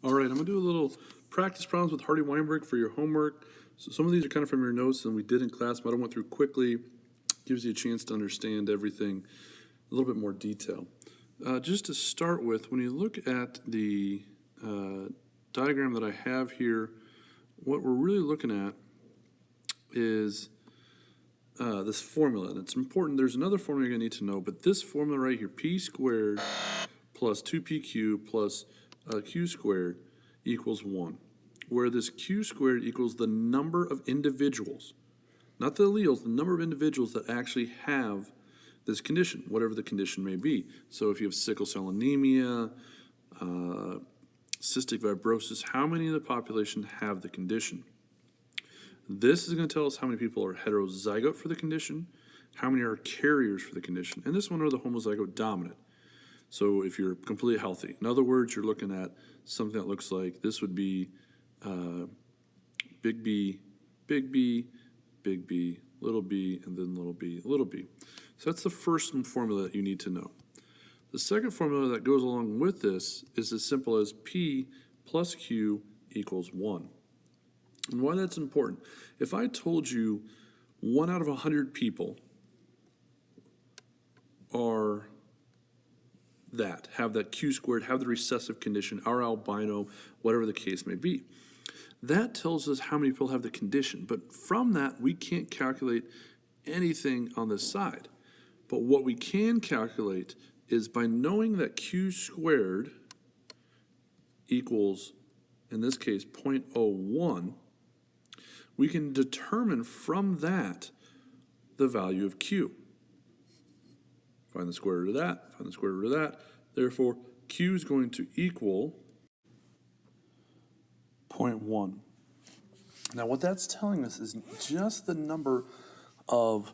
All right, I'm going to do a little practice problems with Hardy-Weinberg for your homework. So some of these are kind of from your notes and we did in class, but I went through quickly. Gives you a chance to understand everything a little bit more detail. Just to start with, when you look at the diagram that I have here, what we're really looking at is this formula. And it's important. There's another formula you're going to need to know, but this formula right here, p squared plus 2pq plus q squared equals 1, where this q squared equals the number of individuals, not the alleles, the number of individuals that actually have this condition, whatever the condition may be. So if you have sickle cell anemia, cystic fibrosis, how many of the population have the condition? This is going to tell us how many people are heterozygote for the condition, how many are carriers for the condition, and this one are the homozygote dominant. So if you're completely healthy, in other words, you're looking at something that looks like this would be big B, big B, big B, little b, and then little b, little b. So that's the first formula that you need to know. The second formula that goes along with this is as simple as P plus Q equals 1. And why that's important, if I told you 1 out of 100 people are have that Q squared, have the recessive condition, are albino, whatever the case may be, that tells us how many people have the condition. But from that, we can't calculate anything on this side. But what we can calculate is by knowing that Q squared equals, in this case, 0.01, we can determine from that the value of Q. Find the square root of that, find the square root of that. Therefore, Q is going to equal 0.1. Now, what that's telling us is just the number of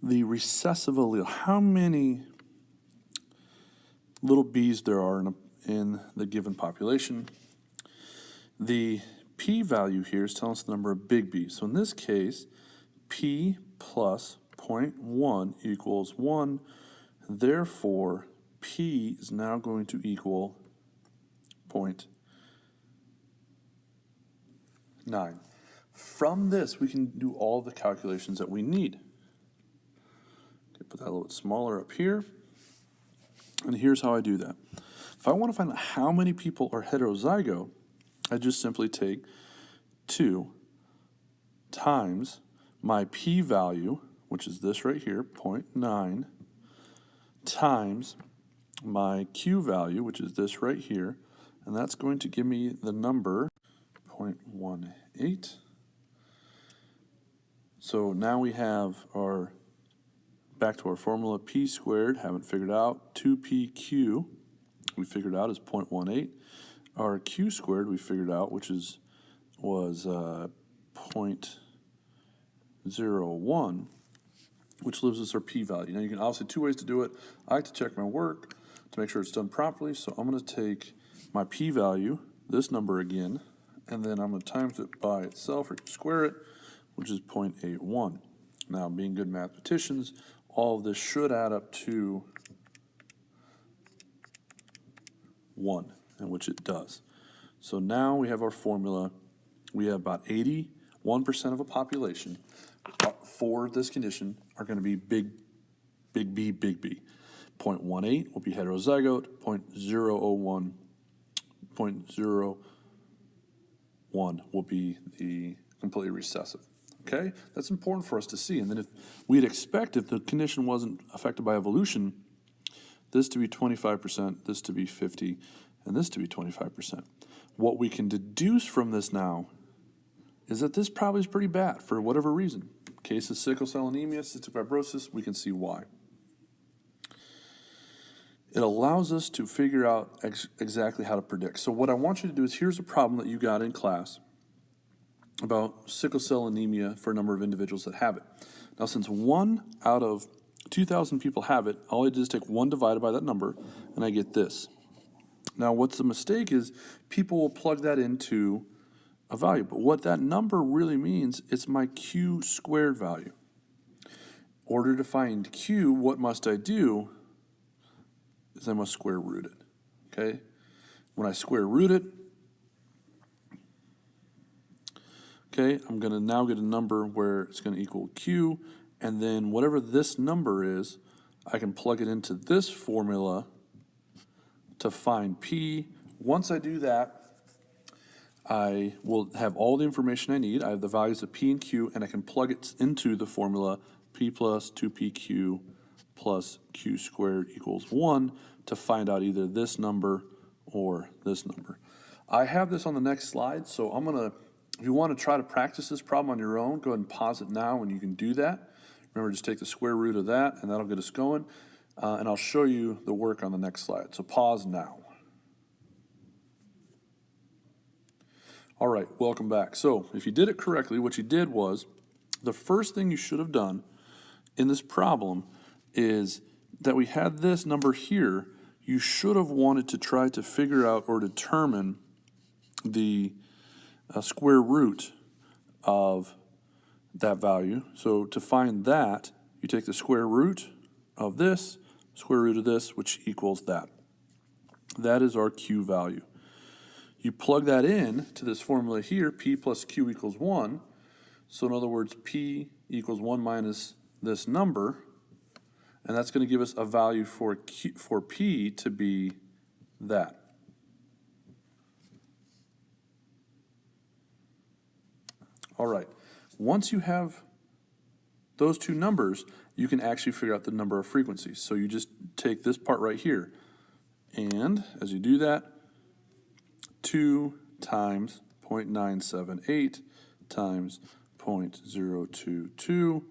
the recessive allele, how many little b's there are in the given population. The p-value here is telling us the number of big B's. So in this case, p plus 0.1 equals 1. Therefore, p is now going to equal 0.9. From this, we can do all the calculations that we need. Okay, put that a little bit smaller up here. And here's how I do that. If I want to find out how many people are heterozygote, I just simply take 2 times my p-value, which is this right here, 0.9, times my q value, which is this right here, and that's going to give me the number 0.18. So now we have our, back to our formula, p squared, haven't figured out, 2pq, we figured out is 0.18. Our q squared we figured out, which was 0.01, which gives us our p-value. Now you can obviously 2 ways to do it. I like to check my work to make sure it's done properly, so I'm going to take my p-value, this number again, and then I'm going to times it by itself or square it, which is 0.81. Now, being good mathematicians, all of this should add up to 1, in which it does. So now we have our formula. We have about 81% of a population for this condition are going to be big B, big B. 0.18 will be heterozygote, 0.001 will be the completely recessive. Okay, that's important for us to see. And then if we'd expect, if the condition wasn't affected by evolution, this to be 25%, this to be 50%, and this to be 25%. What we can deduce from this now is that this probably is pretty bad for whatever reason. In case of sickle cell anemia, cystic fibrosis, we can see why. It allows us to figure out exactly how to predict. So what I want you to do is, here's a problem that you got in class about sickle cell anemia for a number of individuals that have it. Now, since 1 out of 2,000 people have it, all I did is take 1 divided by that number, and I get this. Now, what's the mistake is people will plug that into a value, but what that number really means, it's my q squared value. In order to find q, what must I do is I must square root it, okay? When I square root it, Okay, I'm going to now get a number where it's going to equal Q, and then whatever this number is, I can plug it into this formula to find P. Once I do that, I will have all the information I need. I have the values of P and Q, and I can plug it into the formula P plus 2PQ plus Q squared equals 1 to find out either this number or this number. I have this on the next slide, so I'm going to, if you want to try to practice this problem on your own, go ahead and pause it now and you can do that. Remember, just take the square root of that, and that'll get us going. And I'll show you the work on the next slide. So pause now. All right, welcome back. So if you did it correctly, what you did was, the first thing you should have done in this problem is that we had this number here. You should have wanted to try to figure out or determine the square root of that value. So to find that, you take the square root of this, square root of this, which equals that. That is our Q value. You plug that in to this formula here, P plus Q equals 1. So in other words, P equals 1 minus this number, and that's going to give us a value for P to be that. All right, once you have those two numbers, you can actually figure out the number of frequencies. So you just take this part right here, and as you do that, 2 times 0.978 times 0.022,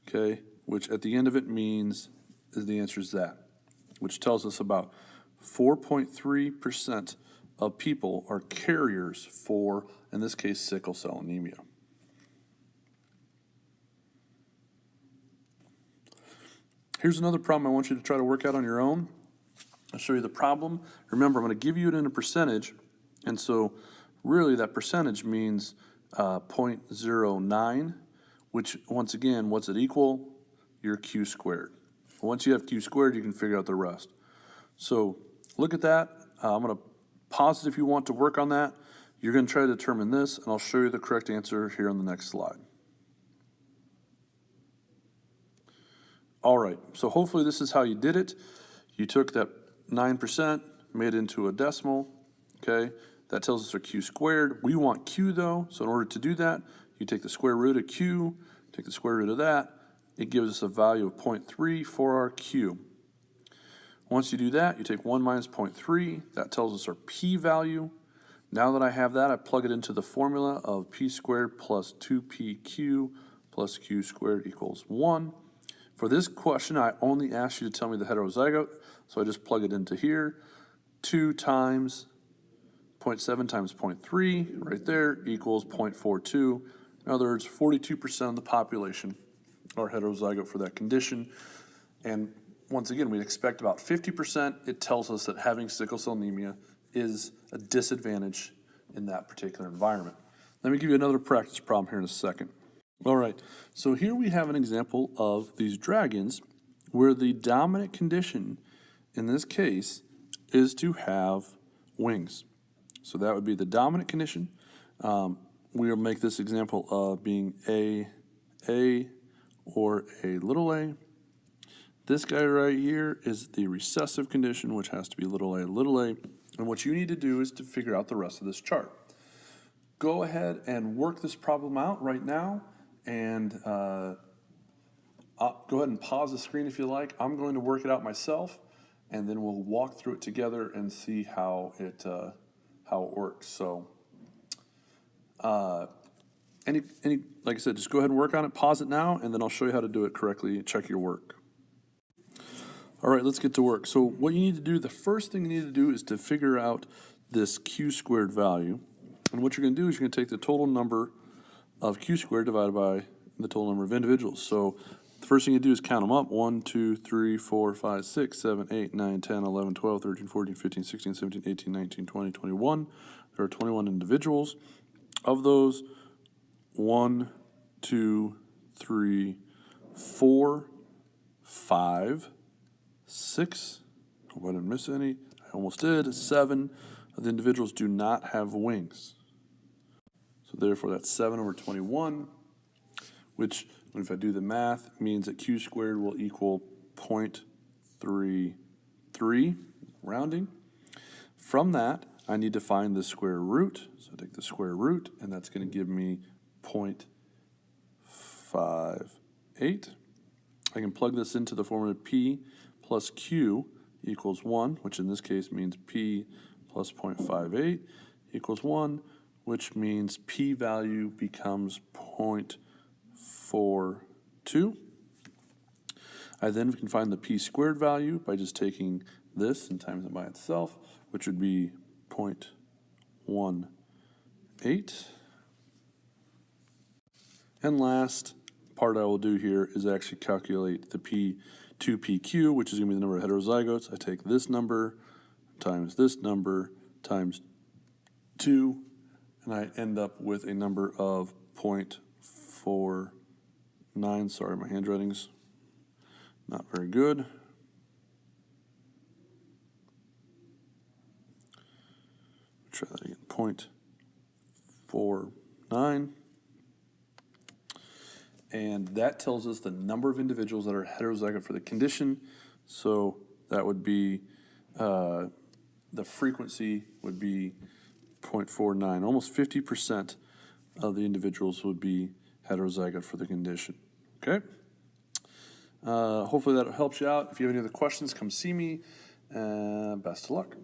okay, which at the end of it means the answer is that, which tells us about 4.3% of people are carriers for, in this case, sickle cell anemia. Here's another problem I want you to try to work out on your own. I'll show you the problem. Remember, I'm going to give you it in a percentage, and so really that percentage means 0.09, which once again, what's it equal? Your Q squared. Once you have Q squared, you can figure out the rest. So look at that. I'm going to pause it if you want to work on that. You're going to try to determine this, and I'll show you the correct answer here on the next slide. All right, so hopefully this is how you did it. You took that 9%, made it into a decimal, okay? That tells us our Q squared. We want Q though, so in order to do that, you take the square root of Q, take the square root of that, it gives us a value of 0.3 for our Q. Once you do that, you take 1 minus 0.3, that tells us our P value. Now that I have that, I plug it into the formula of P squared plus 2PQ plus Q squared equals 1. For this question, I only asked you to tell me the heterozygote, so I just plug it into here. 2 times 0.7 times 0.3, right there, equals 0.42. In other words, 42% of the population are heterozygote for that condition. And once again, we'd expect about 50%. It tells us that having sickle cell anemia is a disadvantage in that particular environment. Let me give you another practice problem here in a second. All right, so here we have an example of these dragons where the dominant condition in this case is to have wings. So that would be the dominant condition. We'll make this example of being A, or A little a. This guy right here is the recessive condition, which has to be little a, little a. And what you need to do is to figure out the rest of this chart. Go ahead and work this problem out right now. And go ahead and pause the screen if you like. I'm going to work it out myself, and then we'll walk through it together and see how it works. So, like I said, just go ahead and work on it. Pause it now, and then I'll show you how to do it correctly. Check your work. All right, let's get to work. So, what you need to do, the first thing you need to do is to figure out this Q squared value. And what you're going to do is you're going to take the total number of Q squared divided by the total number of individuals. So the first thing you do is count them up. 1, 2, 3, 4, 5, 6, 7, 8, 9, 10, 11, 12, 13, 14, 15, 16, 17, 18, 19, 20, 21. There are 21 individuals. Of those, 1, 2, 3, 4, 5, 6. Hope I didn't miss any. I almost did. 7 of the individuals do not have wings. So So therefore that's 7 over 21, which, if I do the math, means that q squared will equal 0.33, rounding. From that, I need to find the square root. So I take the square root, and that's going to give me 0.58. I can plug this into the formula P plus Q equals 1, which in this case means P plus 0.58 equals 1, which means P value becomes 0.42. I then can find the P squared value by just taking this and times it by itself, which would be 0.18. And last part I will do here is actually calculate the P2PQ, which is going to be the number of heterozygotes. I take this number times 2, and I end up with a number of 0.49. Sorry, my handwriting's not very good. Try that again, 0.49. And that tells us the number of individuals that are heterozygote for the condition. So that would be, the frequency would be 0.49. Almost 50% of the individuals would be heterozygote for the condition. Okay? Hopefully that helps you out. If you have any other questions, come see me. Best of luck.